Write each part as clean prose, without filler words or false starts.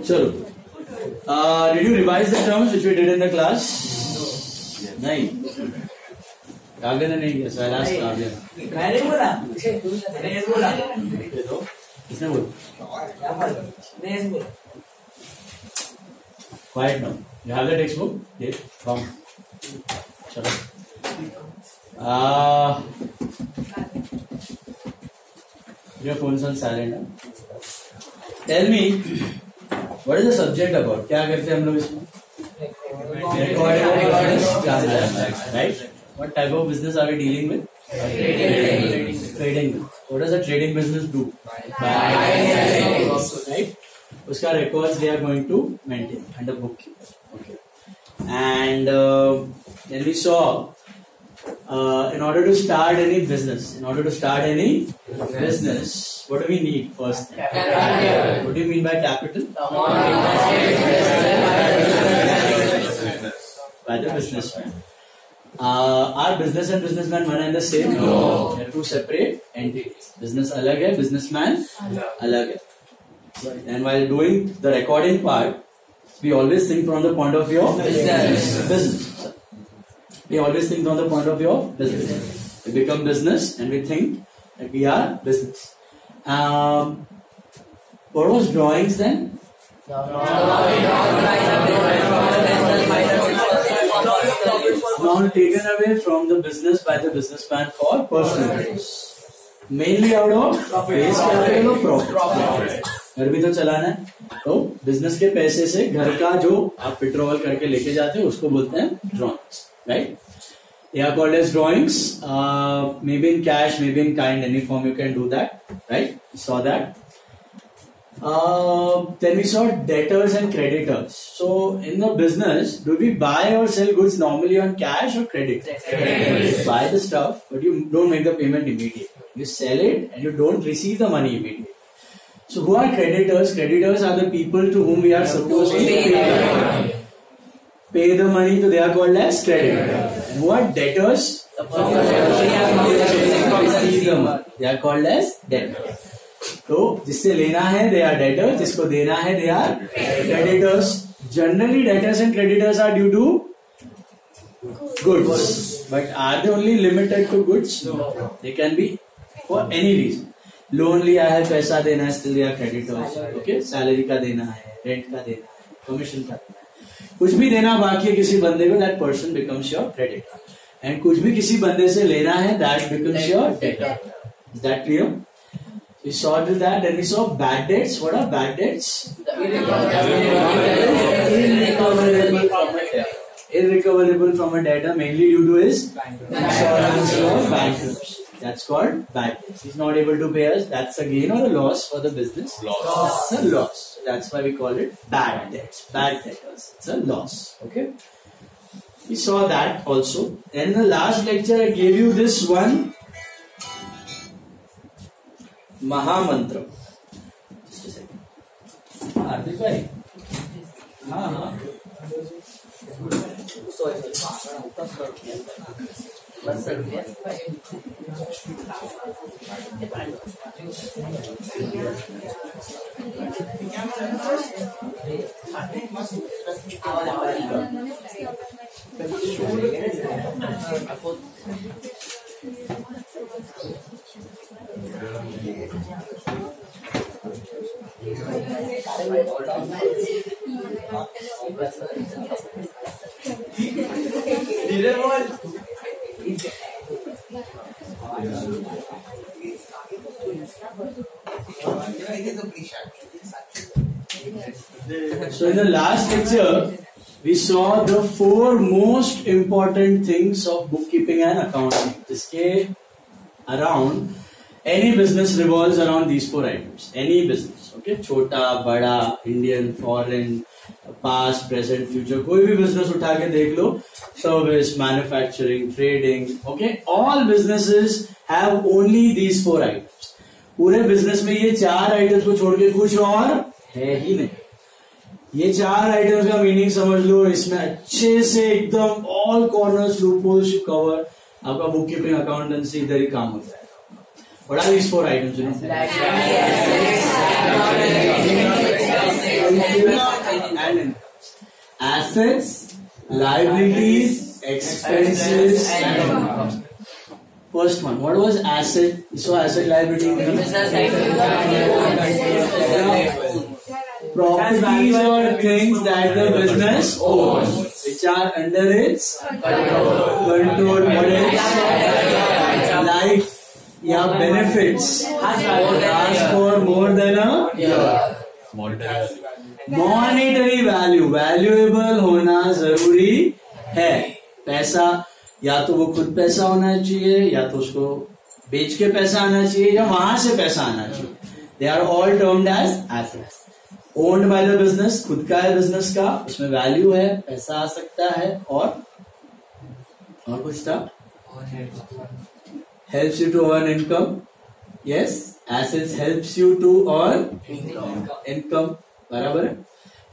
चलो, did you revise the terms which we did in the class? नहीं, काव्य ने नहीं किया, सैलाश काव्य। मैंने बोला, किसने बोला? Quiet now. You have the textbook? Yes. Come. चलो. Your phone's on silent. Tell me, what is the subject about? क्या करते हैं हम लोग इसमें? Right? What type of business are we dealing with? Trading. What does a trading business do? Right? उसका records they are going to maintain under bookkeeper. Okay. And then we saw in order to start any business, what do we need first? Capital. What do you mean by capital? By the businessman. Are business and businessman one and the same? No. They are two separate entities. Business अलग है, businessman अलग है. And while doing the recording part, we always think from the point of view of business. We always think from the point of view of business. We become business and we think that we are business. What was drawings then? Now taken away from the business by the businessman for personal use. Mainly out of base capital or profit. घर भी तो चलाना है, तो business के पैसे से घर का जो आप पेट्रोल करके लेके जाते हैं उसको बोलते हैं drawings, right? They are called as drawings, maybe in cash, maybe in kind, any form you can do that, right? We saw that. Then we saw debtors and creditors. So in the business, do we buy or sell goods normally on cash or credit? You buy the stuff, but you don't make the payment immediately. You sell it and you don't receive the money immediately. So who are creditors? Creditors are the people to whom we are supposed to pay the money, so they are called as creditors. And who are debtors? They are called as debtors. तो जिससे लेना है they are debtors, जिसको देना है they are creditors. Generally debtors and creditors are due to goods. But are they only limited to goods? No. They can be for any reason. Loan लिया है, पैसा देना है, स्टिल या क्रेडिटर्स. ओके, सैलरी का देना है, रेंट का देना है, कमीशन का देना है, कुछ भी देना बाकी है किसी बंदे को, that person becomes your creditor. And कुछ भी किसी बंदे से लेना है, that becomes your debtor. Is that clear? We saw till that. Then we saw bad debts. What are bad debts? Irrecoverable from a debtor, mainly due to his insolvency or bankruptcy. That's called bad debts. He's not able to pay us. That's a gain or a loss for the business? Loss. It's a loss. That's why we call it bad debts. Bad debtors. It's a loss. Okay. We saw that also. And in the last lecture, I gave you this one. Mahamantra. Just a second. Hardik bhai. हाँ. So in the last lecture, we saw the 4 most important things of bookkeeping and accounting. जिसके around any business revolves around these 4 items. Any business, okay? छोटा, बड़ा, Indian, foreign, past, present, future. कोई भी business उठा के देख लो. Service, manufacturing, trading, okay? All businesses have only these 4 items. पूरे business में ये 4 items को छोड़ के कुछ और है ही नहीं. ये 4 आइटम्स का मीनिंग समझ लो. इसमें अच्छे से एकदम ऑल कॉर्नर्स, लूपहोल्स कवर. आपका बुक कीपिंग, अकाउंटेंसी इधर ही काम हो जाएगा. What are these 4 items? assets, liabilities, expenses, and income. First one, what was asset? So asset, liability, properties or things that the business owns, which are under its control. What else? Life, yeah, benefits last for more than a year. Monetary value, valuable होना जरूरी है. पैसा या तो वो खुद पैसा होना चाहिए, या तो उसको बेच के पैसा आना चाहिए, या वहां से पैसा आना चाहिए. They are all termed as assets. Owned by the business, खुद का है बिजनेस का, उसमें वैल्यू है, पैसा आ सकता है. और कुछ था, helps you to earn income. Yes, assets helps you to earn income. बराबर है.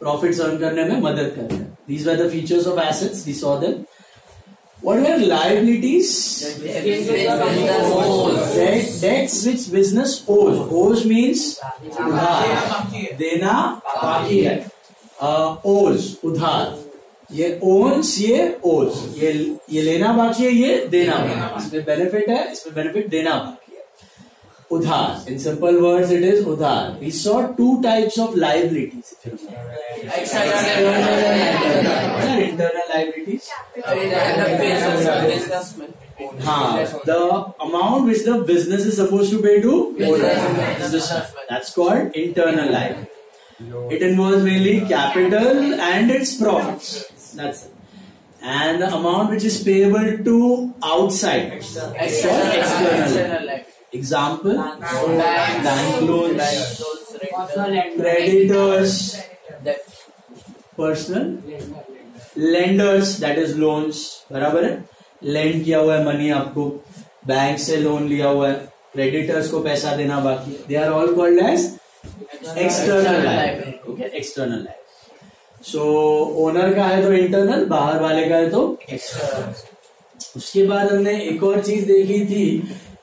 प्रॉफिट्स अर्न करने में मदद करते हैं. These were the features of assets, we saw them. What were liabilities? Debts which business owes. Owes means उधार, देना बाकी है. Owes, उधार. ये owns, ये owes. ये लेना बाकी है, ये देना बाकी है. इसमें बेनिफिट है, इसमें बेनिफिट देना बाकी है. उधार. In simple words, it is उधार. We saw two types of liabilities. Internal liabilities. The amount which the business is supposed to pay to business, that's called internal liability. It involves mainly capital and its profits. That's it. And the amount which is payable to outside, external. Example, bank loans, creditors, personal, lenders, that is loans. बराबर है. Land किया हुआ है money आपको, bank से loan लिया हुआ है, क्रेडिटर्स को पैसा देना बाकी है. They are all called as external liability. Okay, external liability. So owner का है तो इंटरनल, बाहर वाले का है तो एक्सटर्नल. उसके बाद हमने एक और चीज देखी थी,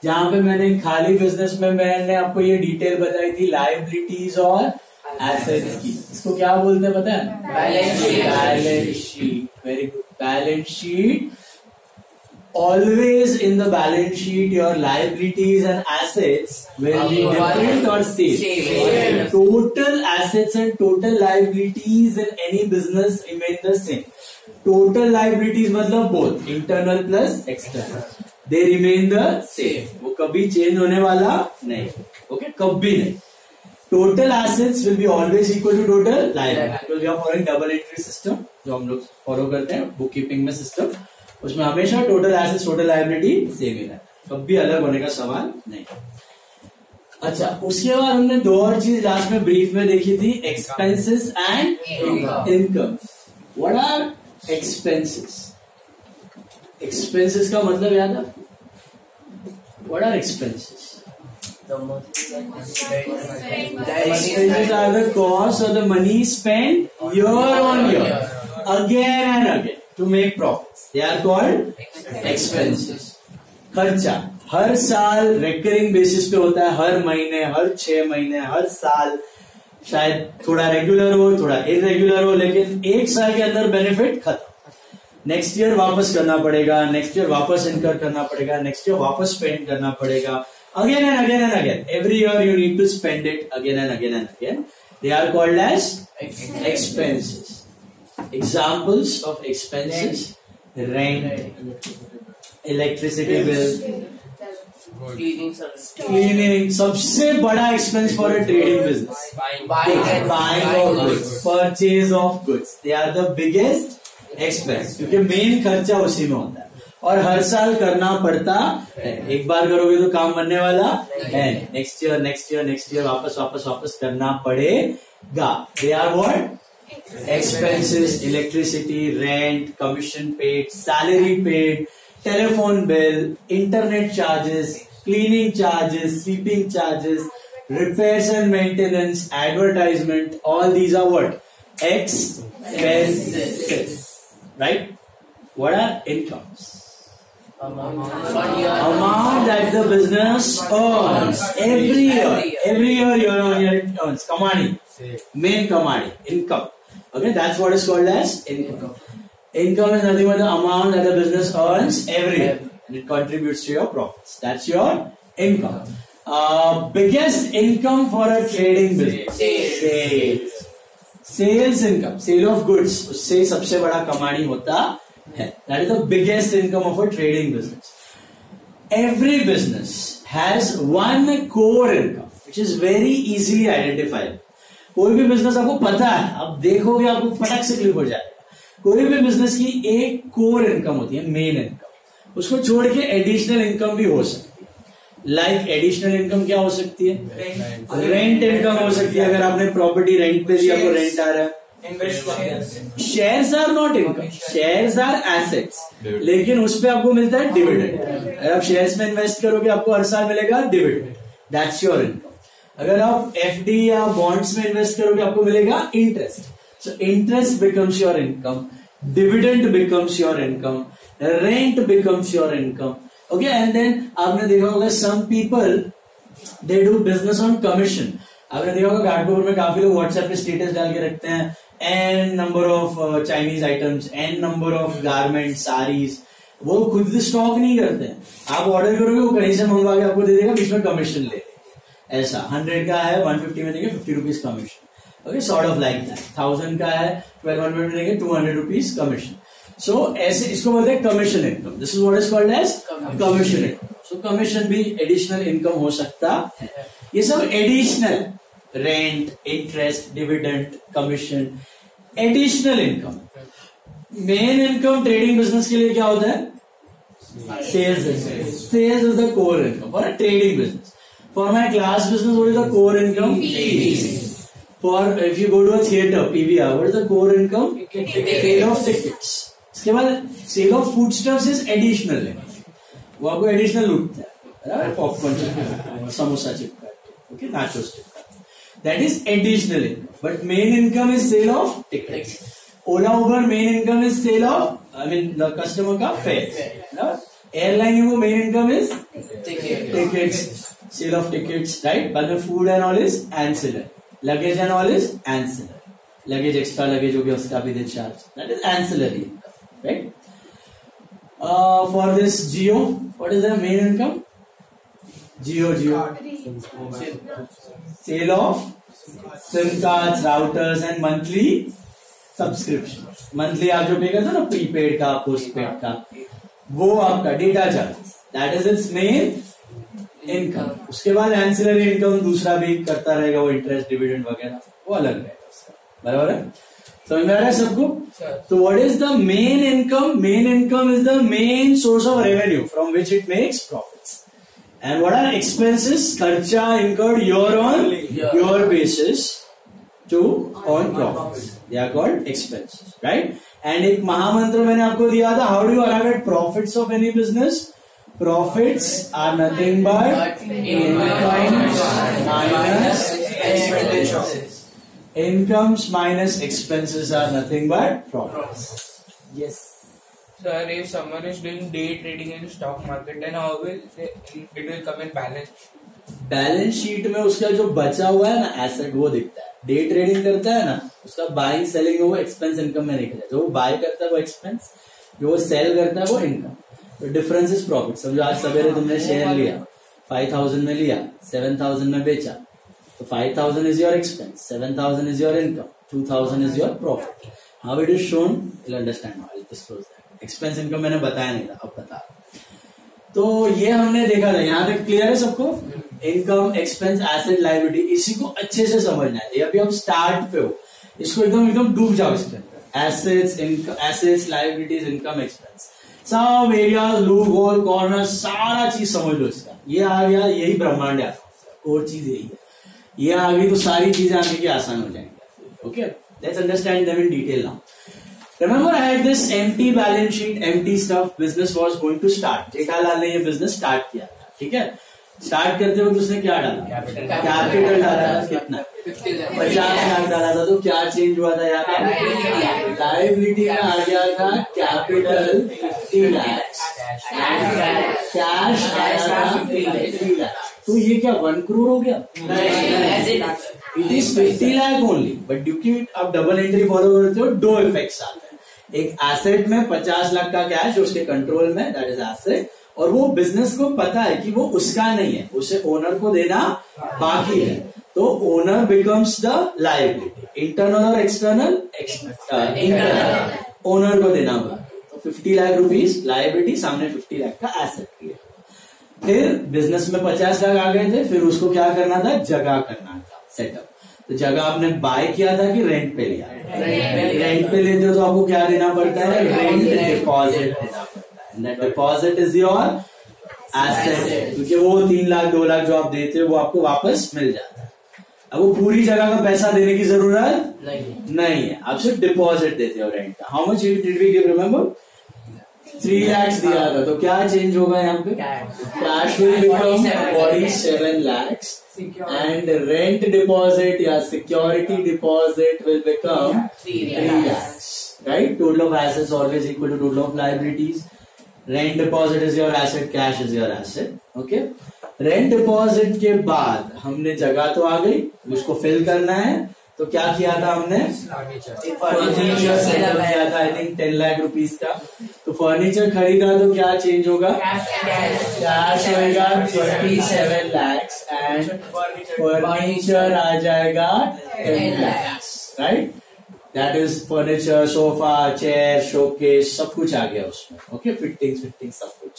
जहां पे मैंने खाली बिजनेस में मैंने आपको ये डिटेल बताई थी लायबिलिटीज और एसेट्स की. इसको क्या बोलते हैं पता है? Balance sheet. Very good. Balance sheet. Always in the balance sheet, your liabilities and assets will be different or same. Total assets and total liabilities in any business remain the same. Total liabilities मतलब both internal plus external, they remain the same. वो कभी change होने वाला नहीं. Okay, कभी नहीं. Total assets will be always equal to total liability. Because we are following double entry system, जो हम लोग फॉलो करते हैं बुक कीपिंग में सिस्टम, उसमें हमेशा total assets total liability same ही है, कभी अलग होने का सवाल नहीं. अच्छा, उसके बाद हमने दो और चीज लास्ट में ब्रीफ में देखी थी, expenses and income. What are expenses? Expenses का मतलब याद है? What are expenses? Expenses are the cost or the money spent year on year, again and again, to make profits. They are called expenses. खर्चा हर साल recurring basis पे होता है, हर महीने, हर 6 महीने, हर साल. शायद थोड़ा रेगुलर हो, थोड़ा इरेगुलर हो, लेकिन एक साल के अंदर बेनिफिट खत्म. नेक्स्ट ईयर वापस करना पड़ेगा, नेक्स्ट ईयर वापस इनकर करना पड़ेगा, नेक्स्ट ईयर वापस स्पेंड करना पड़ेगा. Again and again and again. Every year you need to spend it again and again and again. They are called as expenses. Examples of expenses: rent, electricity bill, cleaning. सबसे बड़ा expense for a trading business. Buying of goods, purchase of goods. They are the biggest expense. क्योंकि main खर्चा उसी में होता है. और हर साल करना पड़ता है. एक बार करोगे तो काम बनने वाला है. नेक्स्ट ईयर वापस करना पड़ेगा. They are what? Expenses. Electricity, rent, commission paid, salary paid, telephone bill, internet charges, cleaning charges, sweeping charges, repairs and maintenance, advertisement. All these are what? Expenses. Right? What are incomes? Amount that the business earns every year. Every year it earns. Kamani. Main kamani. Income. Okay, that's what is called as income. Income is nothing but the amount that the business earns every year and it contributes to your profits. That's your income. Biggest income for a trading business. Sales income, sale of goods, उससे सबसे बड़ा कमानी होता है. That is the biggest income of a trading business. Every business has one core income which is very easily identifiable. कोई भी business आपको पता है, आप देखोगे आपको फटक से क्लिक हो जाएगा. कोई भी बिजनेस की एक कोर इनकम होती है, मेन इनकम. उसको छोड़ के एडिशनल इनकम भी हो सकती है. लाइक एडिशनल इनकम क्या हो सकती है? रेंट इनकम हो सकती है. अगर आपने प्रॉपर्टी रेंट पे दी, आपको रेंट आ रहा है. Shares are not income, shares are assets, लेकिन उस पर आपको मिलता है डिविडेंड. अगर आप शेयर्स में इन्वेस्ट करोगे आपको हर साल मिलेगा डिविडेंड. That's your income. अगर आप एफडी या बॉन्ड्स में इन्वेस्ट करोगे आपको मिलेगा interest. So interest becomes your income, dividend becomes your income, rent becomes your income. Okay, and then आपने देखा होगा some people they do business on commission. आपने देखा होगा घाटपुर में काफी लोग व्हाट्सएप पे स्टेटस डाल के रखते हैं, an number of Chinese items, an number of garment, saris. वो खुद स्टॉक नहीं करते हैं. आप ऑर्डर करोगे वो कहीं से मंगवा के आपको दे देगा, बीच में कमीशन ले. ऐसा 100 का है 150 में देंगे 50 rupees commission. Okay, sort of like that. 1000 का है 1200 में देंगे 200 रुपीज कमीशन. सो ऐसे इसको बोलते हैं commission income. This is what is called as commission income. So commission भी एडिशनल इनकम हो सकता है. ये सब additional, rent, interest, dividend, commission, additional income. Main income trading business के लिए क्या होता है? Sales. Sales is the core income for a trading business. For my class business, what is the core income? Fees. For if you go to a theater, PVR, what is the core income? Sale of tickets. इसके बाद sale of foodstuffs is additional. वो आपको additional लूटता है. Popcorn चिपका, समोसा चिपका, okay, nachos चिपका. That is additional income. But main income is sale of tickets. Ola Uber main income is sale of, I mean the customer का fare. Airline वो main income is tickets. Sale of tickets, right? But the food and all is ancillary. Luggage and all is ancillary. Luggage, extra luggage हो गया उसका भी दे charge. That is ancillary income, right? For this Jio, what is the main income? Jio. Sale of SIM cards, routers and monthly subscription. Monthly आप जो पे करते हो ना, prepaid का, postpaid का, वो आपका data charge. That is its main income. उसके बाद एंसिलरी इनकम दूसरा भी करता रहेगा, वो इंटरेस्ट, डिविडेंड वगैरह, वो अलग रहेगा उसका. बराबर है? समझ में आ रहा है सबको? तो what is the main income? Main income is the main source of revenue from which it makes profits. And what are expenses? खर्चा incurred your on your basis to earn profits. They are called expenses, right? And एक महामंत्र मैंने आपको दिया था, how do you arrive at profits of any business? Profits are nothing but incomes minus expenses. Incomes minus expenses are nothing but profits. Yes. Sir, if someone is doing day trading in stock market, then how will it will come in balance? Balance sheet में उसका जो बचा हुआ है ना asset वो दिखता है. डे ट्रेडिंग करता है ना, उसका बाइंग सेलिंग वो एक्सपेंस इनकम में निकल जाता है. जो बाय करता है वो एक्सपेंस, जो वो सेल करता है वो इनकम. Difference is profit. समझो आज सवेरे तुमने शेयर लिया, 5000 में लिया, 7000 में बेचा, तो 5000 is your expense, 7000 is your income, 2000 is your profit. How it is shown, you understand. I disclose that. Expense income मैंने बताया नहीं था, अब बता. तो ये हमने देखा था. यहाँ तक क्लियर है सबको? इनकम, एक्सपेंस, एसेट, लायबिलिटी, इसी को अच्छे से समझना है. अभी आप स्टार्ट पे हो, इसको एकदम डूब जाओ इसके अंदर. Assets, income, assets, liabilities, income, expense, सब एरिया, लूप होल, कॉर्नर, सारा चीज समझ लो इसका. ये आ गया, यही ब्रह्मांड है. और चीज यही है. ये आ गई तो सारी चीजें आने की आसान हो जाएंगी. Okay, let's understand them in detail now. Remember, I had this empty balance sheet, empty stuff. Business was going to start. Jethalal ने ये बिजनेस स्टार्ट किया था. ठीक है, स्टार्ट करते वक्त उसने क्या डाला? कैपिटल डाला था. कितना? 50 लाख डाला था. तो क्या चेंज हुआ था यहाँ पे? लायबिलिटी में आ गया था कैपिटल 50 लाख, कैश आया था 3 लाख. तो ये क्या 1 करोड़ हो गया? It is 50 lakh only, but क्योंकि आप डबल एंट्री फॉलो करते हो, 2 इफेक्ट्स आते हैं। एक एसेट में 50 लाख का कैश उसके कंट्रोल में, दैट इज एसेट, और वो बिजनेस को पता है कि वो उसका नहीं है, उसे ओनर को देना बाकी है, तो owner becomes the liability. Internal और एक्सटर्नल, इंटरनल ओनर को देना बाकी, तो 50 लाख रुपीज लायबिलिटी, सामने 50 लाख का एसेट क्रिएट। फिर बिजनेस में 50 लाख आ गए थे, फिर उसको क्या करना था? जगह करना था, सेटअप। तो जगह आपने बाय किया था कि रेंट पे लिया? रेंट पे लेते हो तो आपको क्या देना पड़ता है? रेंट डिपॉजिट देना पड़ता है। That deposit is your asset, क्योंकि वो 3 लाख 2 लाख जो आप देते हो वो आपको वापस मिल जाता है। अब वो पूरी जगह का पैसा देने की जरूरत नहीं है, आप सिर्फ डिपॉजिट देते हो रेंट का। How much did we give, remember? 3 lakhs दिया था, तो क्या चेंज होगा यहाँ पे? Cash will become 47 lakhs and rent deposit या security deposit will become 3 lakhs, right? Total of assets always equal to total of liabilities. Rent deposit is your asset, cash is your asset. Okay? Rent deposit के बाद हमने जगह तो आ गई, उसको fill करना है, तो क्या किया था हमने? फर्नीचर सेटअप किया था, आई थिंक 10 लाख रुपीज का। तो फर्नीचर खरीदा तो क्या चेंज होगा? कैश होगा 27 lakhs एंड फर्नीचर आ जाएगा 10 lakhs, right? That is furniture, sofa, chair, showcase, सब कुछ आ गया उसमें। ओके, फिटिंग सब कुछ।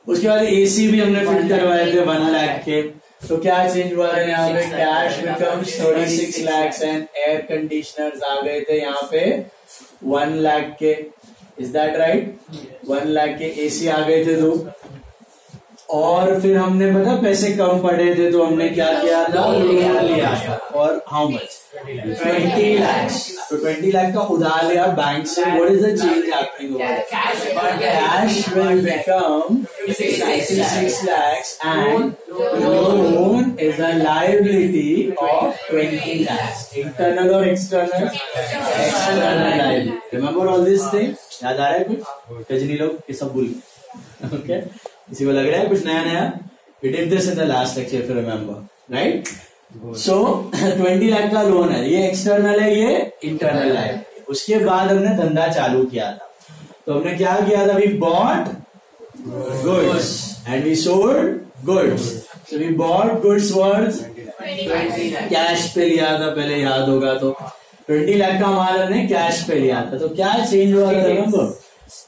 उसके बाद एसी भी हमने फिट करवाए थे 1 लाख के, तो क्या चेंज हुआ है यहाँ पे? Cash becomes 36 lakhs and air conditioners आ गए थे यहाँ पे 1 लाख के। Is that right? 1 लाख के एसी आ गए थे 2। और फिर हमने पता पैसे कम पड़े थे, तो हमने क्या किया था? लोन लिया था। और हाउ मच? 20 lakhs। तो 20 लाख का उधार लिया बैंक से। What is the change happening over? Cash will become 66 lakhs and loan is a liability of 20 lakhs. Internal or external? External liability. Remember all these things? याद आ रहा है कुछ? कजनी लोग ये सब भूल गए। ओके, किसी को लग रहा है कुछ नया नया? We did this in the last lecture if you remember, right? So 20 lakh का लोन है, ये एक्सटर्नल है, ये इंटरनल है। उसके बाद हमने धंधा चालू किया था, तो हमने क्या किया था? We bought goods and we sold goods. So we bought goods worth cash पे लिया था, पहले याद होगा तो 20 लाख का माल हमने कैश पे लिया था। तो क्या चेंज हुआ था? रिमेंबर,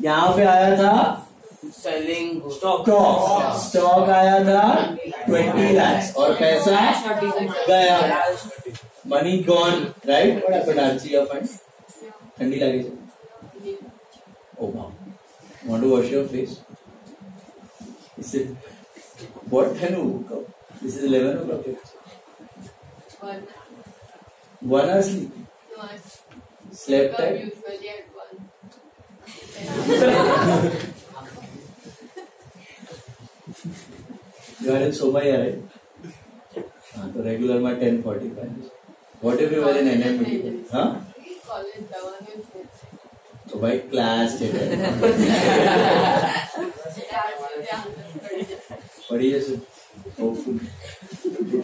यहाँ पे आया था सेलिंग स्टॉक आया था 20 lakhs और पैसा गया, money gone, right? What happened RC your fund? ठंडी लगी? Oh wow, want to wash your face? Is it what time you woke up? This is 11 o'clock. 1 hour sleep. Slept at usually at 1. You are in Sobhaya, right? हाँ, तो regular में 10:45. What if you were in NMT? हाँ? College down in Fifth. तो भाई class के पढ़िए sir,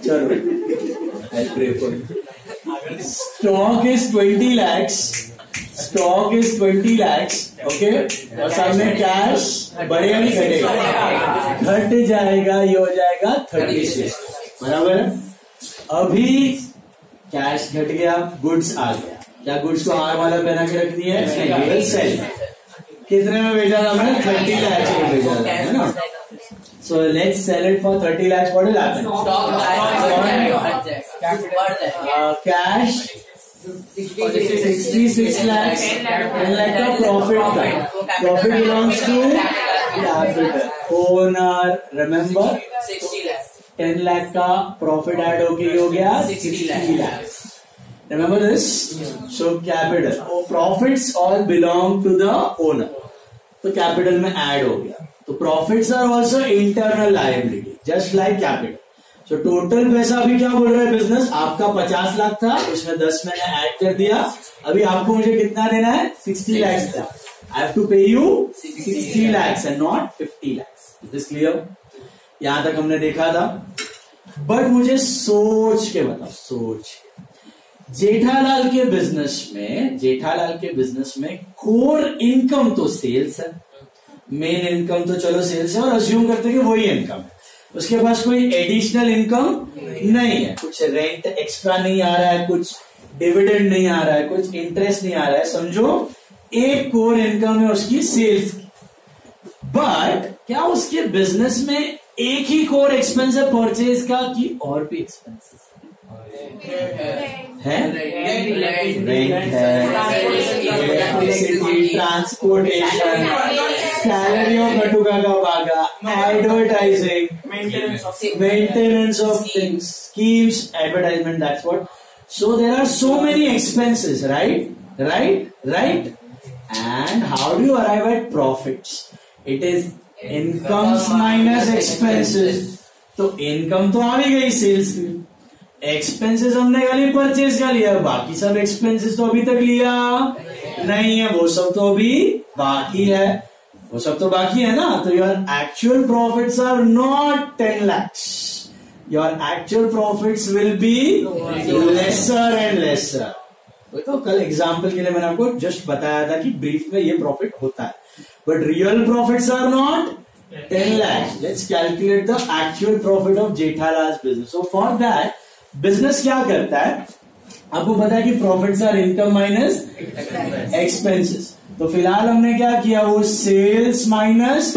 चलो I pray for you. Stock is 20 lakhs. Stock is 20 lakhs. Okay? और सामने कैश बढ़ेगा नहीं घटेगा? घट जाएगा, ये हो जाएगा 36. बराबर है? अभी कैश घट गया, गुड्स आ गया। क्या गुड्स को हार वाला पहना के रख दिया है? सेल। कितने में बेचा था हमने? 30 lakhs में बेचा था, है ना? So let's sell it for 30 lakhs. What will happen? Cash 66 lakhs. 10 lakh का profit का. Profit belongs to capital. Owner. Remember? 60 lakhs. 10 lakh का profit add होके हो गया 60 lakhs. Remember this? So capital. Profits all belong to the owner. तो capital में add हो गया. तो profits are also internal liability just like capital. So total पैसा अभी क्या बोल रहा है बिजनेस? आपका 50 लाख था, उसमें 10 मैंने ऐड कर दिया, अभी आपको मुझे कितना देना है? 60 lakhs था. आई हैव टू पे you 60 lakhs and not 50 lakhs. Is this clear? यहां तक हमने देखा था। बट मुझे सोच के बताओ, सोच जेठालाल के बिजनेस में कोर इनकम तो सेल्स है, मेन इनकम तो चलो सेल्स है और अज्यूम करते हैं कि वही इनकम है। उसके पास कोई एडिशनल इनकम नहीं है, कुछ रेंट एक्स्ट्रा नहीं आ रहा है, कुछ डिविडेंड नहीं आ रहा है, कुछ इंटरेस्ट नहीं आ रहा है। समझो एक कोर इनकम है उसकी सेल्स की। बट क्या उसके बिजनेस में एक ही कोर एक्सपेंस है परचेज का कि और भी एक्सपेंसेस है? रेंट है, इलेक्ट्रिसिटी, ट्रांसपोर्टेशन, सैलरी ऑफ बटुका का बागा, advertising, maintenance of things, schemes, advertisement, that's what. So there are so many expenses, right? And how do you arrive at profits? It is incomes minus expenses. तो income तो आ भी गई sales की, expenses हमने खाली purchase का लिया, बाकी सब एक्सपेंसेस तो अभी तक लिया नहीं है, वो सब तो अभी बाकी है, वो सब तो बाकी है ना. तो your actual profits are not 10 lakhs. Your actual profits will be lesser and lesser. तो कल एग्जाम्पल के लिए मैंने आपको जस्ट बताया था कि ब्रीफ में ये प्रॉफिट होता है, but real profits are not 10 lakhs. Let's calculate the actual profit of Jethalal's business. So for that, business क्या करता है, आपको पता है कि profits are income minus expenses. तो फिलहाल हमने क्या किया, वो सेल्स माइनस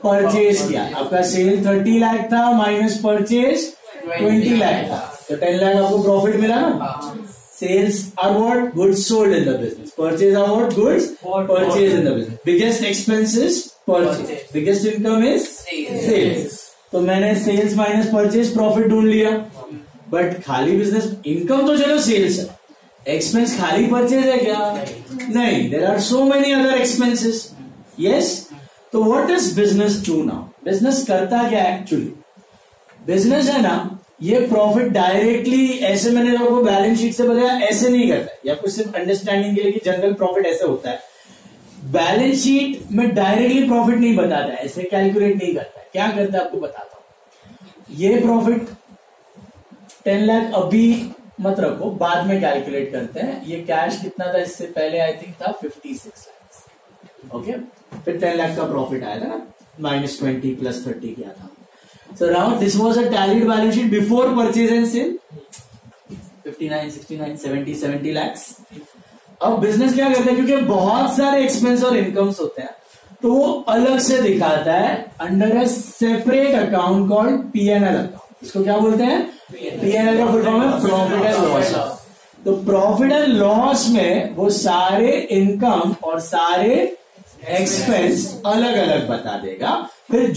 परचेज किया. आपका सेल 30 लाख था माइनस परचेज 20 लाख था, तो 10 लाख आपको प्रॉफिट मिला ना. Sales are what, goods sold in the business. Purchase are what, goods purchase in the business. Biggest expenses purchase, biggest income is sales. तो मैंने सेल्स माइनस परचेज प्रॉफिट ढूंढ लिया. बट खाली बिजनेस इनकम तो चलो sales है, expense खाली purchase है क्या? नहीं, there are so many other expenses. Yes. तो what does business do now? Business करता क्या एक्चुअली? बिजनेस है ना, ये प्रॉफिट डायरेक्टली ऐसे, मैंने आपको बैलेंस शीट से बताया, ऐसे नहीं करता है. या कुछ सिर्फ अंडरस्टैंडिंग के लिए कि जनरल प्रॉफिट ऐसे होता है. बैलेंस शीट में डायरेक्टली प्रॉफिट नहीं बताता है, ऐसे कैलकुलेट नहीं करता है. क्या करता है आपको बताता हूं. ये प्रॉफिट 10 लाख अभी मत रखो, बाद में कैलकुलेट करते हैं. ये कैश कितना था इससे पहले? आई थिंक था 56 लाख. ओके, फिर 10 लाख का प्रॉफिट आया था ना, -20 + 30 किया था. So now this was a tallied balance sheet before purchase and sale. 59, 69, 70 lakhs. अब बिजनेस क्या करता है, क्योंकि बहुत सारे एक्सपेंस और इनकम्स होते हैं, तो वो अलग से दिखाता है under a separate account called P&L account. इसको क्या बोलते हैं? P&L का फुल फॉर्म है प्रॉफिट एंड लॉस. तो प्रॉफिट एंड लॉस में वो सारे इनकम और सारे एक्सपेंस अलग अलग बता देगा. फिर जो